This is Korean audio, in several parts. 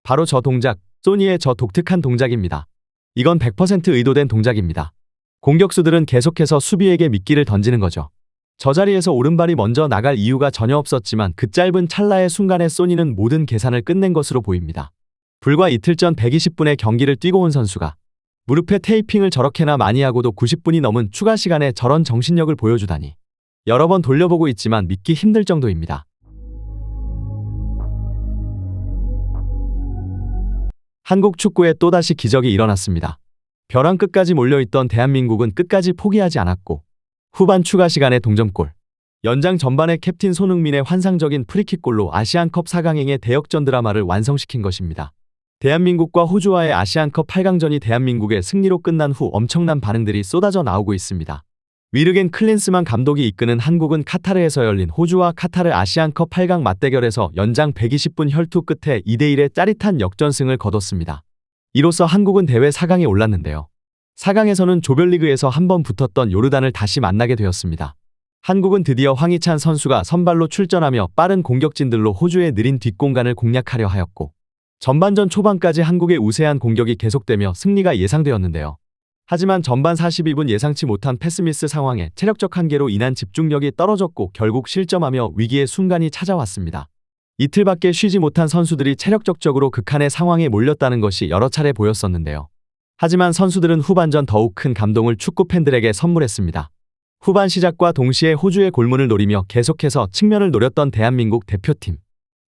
바로 저 동작, 소니의 저 독특한 동작입니다. 이건 100% 의도된 동작입니다. 공격수들은 계속해서 수비에게 미끼를 던지는 거죠. 저 자리에서 오른발이 먼저 나갈 이유가 전혀 없었지만 그 짧은 찰나의 순간에 소니는 모든 계산을 끝낸 것으로 보입니다. 불과 이틀 전 120분의 경기를 뛰고 온 선수가 무릎에 테이핑을 저렇게나 많이 하고도 90분이 넘은 추가 시간에 저런 정신력을 보여주다니. 여러 번 돌려보고 있지만 믿기 힘들 정도입니다. 한국 축구에 또다시 기적이 일어났습니다. 벼랑 끝까지 몰려있던 대한민국은 끝까지 포기하지 않았고 후반 추가 시간에 동점골, 연장 전반에 캡틴 손흥민의 환상적인 프리킥골로 아시안컵 4강행의 대역전 드라마를 완성시킨 것입니다. 대한민국과 호주와의 아시안컵 8강전이 대한민국의 승리로 끝난 후 엄청난 반응들이 쏟아져 나오고 있습니다. 위르겐 클린스만 감독이 이끄는 한국은 카타르에서 열린 호주와 카타르 아시안컵 8강 맞대결에서 연장 120분 혈투 끝에 2대1의 짜릿한 역전승을 거뒀습니다. 이로써 한국은 대회 4강에 올랐는데요. 4강에서는 조별리그에서 한번 붙었던 요르단을 다시 만나게 되었습니다. 한국은 드디어 황희찬 선수가 선발로 출전하며 빠른 공격진들로 호주의 느린 뒷공간을 공략하려 하였고 전반전 초반까지 한국의 우세한 공격이 계속되며 승리가 예상되었는데요. 하지만 전반 42분 예상치 못한 패스미스 상황에 체력적 한계로 인한 집중력이 떨어졌고 결국 실점하며 위기의 순간이 찾아왔습니다. 이틀밖에 쉬지 못한 선수들이 체력적으로 극한의 상황에 몰렸다는 것이 여러 차례 보였었는데요. 하지만 선수들은 후반전 더욱 큰 감동을 축구 팬들에게 선물했습니다. 후반 시작과 동시에 호주의 골문을 노리며 계속해서 측면을 노렸던 대한민국 대표팀.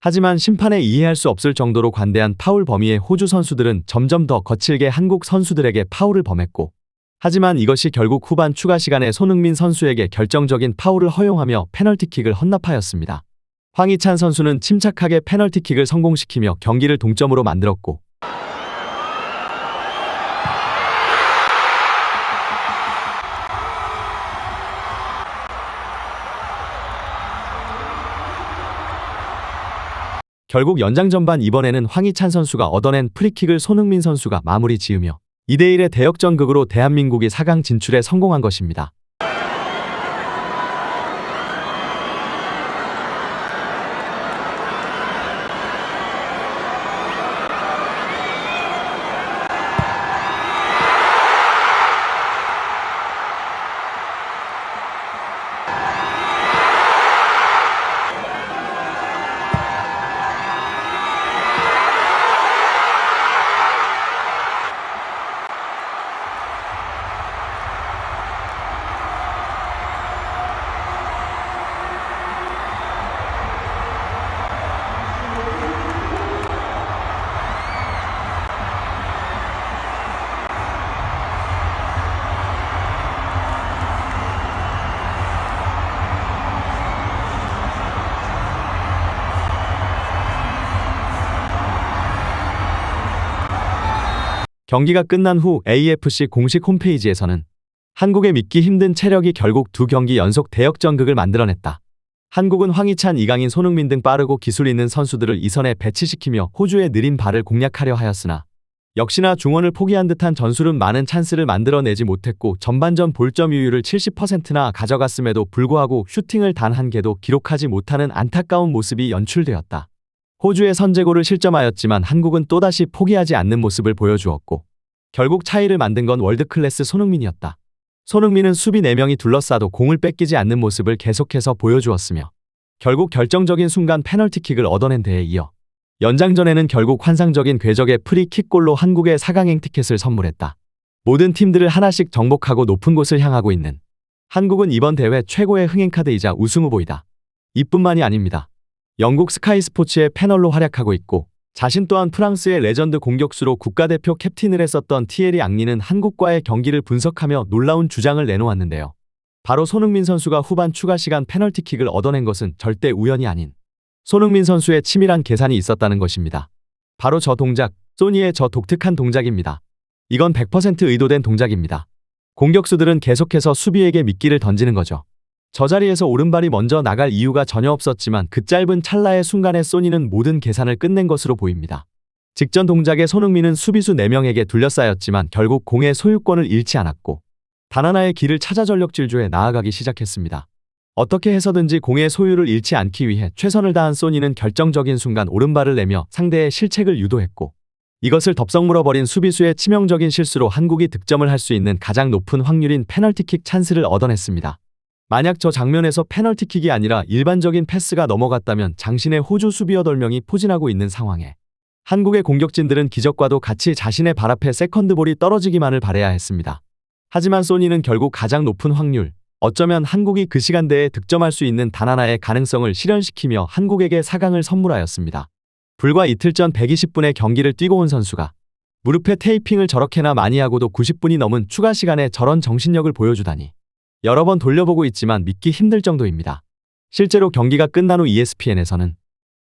하지만 심판에 이해할 수 없을 정도로 관대한 파울 범위의 호주 선수들은 점점 더 거칠게 한국 선수들에게 파울을 범했고 하지만 이것이 결국 후반 추가 시간에 손흥민 선수에게 결정적인 파울을 허용하며 페널티킥을 헌납하였습니다. 황희찬 선수는 침착하게 페널티킥을 성공시키며 경기를 동점으로 만들었고 결국 연장 전반 이번에는 황희찬 선수가 얻어낸 프리킥을 손흥민 선수가 마무리 지으며 2대1의 대역전극으로 대한민국이 4강 진출에 성공한 것입니다. 경기가 끝난 후 AFC 공식 홈페이지에서는 한국의 믿기 힘든 체력이 결국 2경기 연속 대역전극을 만들어냈다. 한국은 황희찬, 이강인, 손흥민 등 빠르고 기술 있는 선수들을 이선에 배치시키며 호주의 느린 발을 공략하려 하였으나 역시나 중원을 포기한 듯한 전술은 많은 찬스를 만들어내지 못했고 전반전 볼점 유율을 70%나 가져갔음에도 불구하고 슈팅을 단 한 개도 기록하지 못하는 안타까운 모습이 연출되었다. 호주의 선제골을 실점하였지만 한국은 또다시 포기하지 않는 모습을 보여주었고 결국 차이를 만든 건 월드클래스 손흥민이었다. 손흥민은 수비 4명이 둘러싸도 공을 뺏기지 않는 모습을 계속해서 보여주었으며 결국 결정적인 순간 페널티킥을 얻어낸 데에 이어 연장전에는 결국 환상적인 궤적의 프리킥골로 한국의 4강행 티켓을 선물했다. 모든 팀들을 하나씩 정복하고 높은 곳을 향하고 있는 한국은 이번 대회 최고의 흥행카드이자 우승 후보이다. 이뿐만이 아닙니다. 영국 스카이 스포츠의 패널로 활약하고 있고 자신 또한 프랑스의 레전드 공격수로 국가대표 캡틴을 했었던 티에리 앙리는 한국과의 경기를 분석하며 놀라운 주장을 내놓았는데요. 바로 손흥민 선수가 후반 추가 시간 페널티킥을 얻어낸 것은 절대 우연이 아닌 손흥민 선수의 치밀한 계산이 있었다는 것입니다. 바로 저 동작, 소니의 저 독특한 동작입니다. 이건 100% 의도된 동작입니다. 공격수들은 계속해서 수비에게 미끼를 던지는 거죠. 저 자리에서 오른발이 먼저 나갈 이유가 전혀 없었지만 그 짧은 찰나의 순간에 소니는 모든 계산을 끝낸 것으로 보입니다. 직전 동작에 손흥민은 수비수 4명에게 둘러싸였지만 결국 공의 소유권을 잃지 않았고 단 하나의 길을 찾아 전력 질주에 나아가기 시작했습니다. 어떻게 해서든지 공의 소유를 잃지 않기 위해 최선을 다한 소니는 결정적인 순간 오른발을 내며 상대의 실책을 유도했고, 이것을 덥석 물어버린 수비수의 치명적인 실수로 한국이 득점을 할 수 있는 가장 높은 확률인 페널티킥 찬스를 얻어냈습니다. 만약 저 장면에서 페널티킥이 아니라 일반적인 패스가 넘어갔다면 장신의 호주 수비 8명이 포진하고 있는 상황에 한국의 공격진들은 기적과도 같이 자신의 발 앞에 세컨드볼이 떨어지기만을 바라야 했습니다. 하지만 소니는 결국 가장 높은 확률, 어쩌면 한국이 그 시간대에 득점할 수 있는 단 하나의 가능성을 실현시키며 한국에게 4강을 선물하였습니다. 불과 이틀 전 120분의 경기를 뛰고 온 선수가 무릎에 테이핑을 저렇게나 많이 하고도 90분이 넘은 추가 시간에 저런 정신력을 보여주다니. 여러 번 돌려보고 있지만 믿기 힘들 정도입니다. 실제로 경기가 끝난 후 ESPN에서는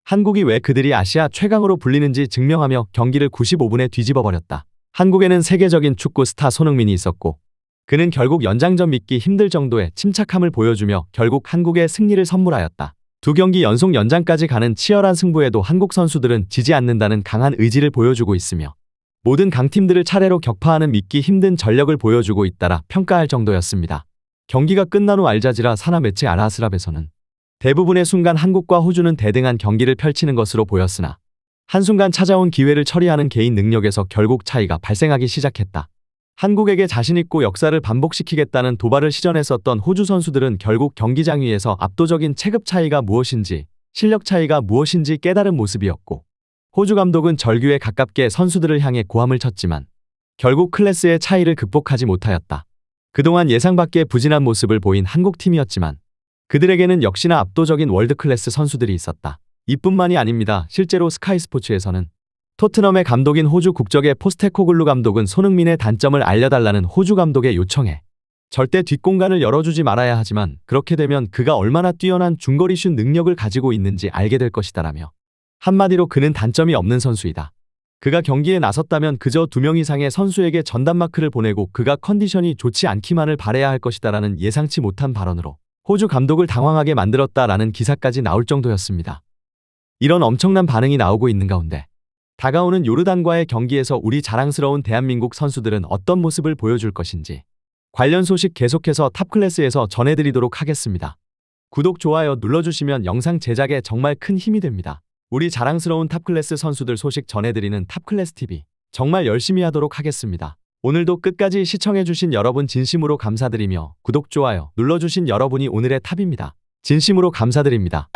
한국이 왜 그들이 아시아 최강으로 불리는지 증명하며 경기를 95분에 뒤집어버렸다. 한국에는 세계적인 축구 스타 손흥민이 있었고, 그는 결국 연장전 믿기 힘들 정도의 침착함을 보여주며 결국 한국에 승리를 선물하였다. 2경기 연속 연장까지 가는 치열한 승부에도 한국 선수들은 지지 않는다는 강한 의지를 보여주고 있으며 모든 강팀들을 차례로 격파하는 믿기 힘든 전력을 보여주고 있다라 평가할 정도였습니다. 경기가 끝난 후 알자지라 산하 매체 알아스랍에서는 대부분의 순간 한국과 호주는 대등한 경기를 펼치는 것으로 보였으나 한순간 찾아온 기회를 처리하는 개인 능력에서 결국 차이가 발생하기 시작했다. 한국에게 자신있고 역사를 반복시키겠다는 도발을 시전했었던 호주 선수들은 결국 경기장 위에서 압도적인 체급 차이가 무엇인지, 실력 차이가 무엇인지 깨달은 모습이었고, 호주 감독은 절규에 가깝게 선수들을 향해 고함을 쳤지만 결국 클래스의 차이를 극복하지 못하였다. 그동안 예상 밖의 부진한 모습을 보인 한국팀이었지만 그들에게는 역시나 압도적인 월드클래스 선수들이 있었다. 이뿐만이 아닙니다. 실제로 스카이스포츠에서는 토트넘의 감독인 호주 국적의 포스테코글루 감독은 손흥민의 단점을 알려달라는 호주 감독의 요청에 절대 뒷공간을 열어주지 말아야 하지만 그렇게 되면 그가 얼마나 뛰어난 중거리 슛 능력을 가지고 있는지 알게 될 것이다라며, 한마디로 그는 단점이 없는 선수이다. 그가 경기에 나섰다면 그저 2명 이상의 선수에게 전담 마크를 보내고 그가 컨디션이 좋지 않기만을 바라야 할 것이다라는 예상치 못한 발언으로 호주 감독을 당황하게 만들었다라는 기사까지 나올 정도였습니다. 이런 엄청난 반응이 나오고 있는 가운데 다가오는 요르단과의 경기에서 우리 자랑스러운 대한민국 선수들은 어떤 모습을 보여줄 것인지 관련 소식 계속해서 탑클래스에서 전해드리도록 하겠습니다. 구독, 좋아요 눌러주시면 영상 제작에 정말 큰 힘이 됩니다. 우리 자랑스러운 탑클래스 선수들 소식 전해드리는 탑클래스TV 정말 열심히 하도록 하겠습니다. 오늘도 끝까지 시청해주신 여러분 진심으로 감사드리며 구독, 좋아요 눌러주신 여러분이 오늘의 탑입니다. 진심으로 감사드립니다.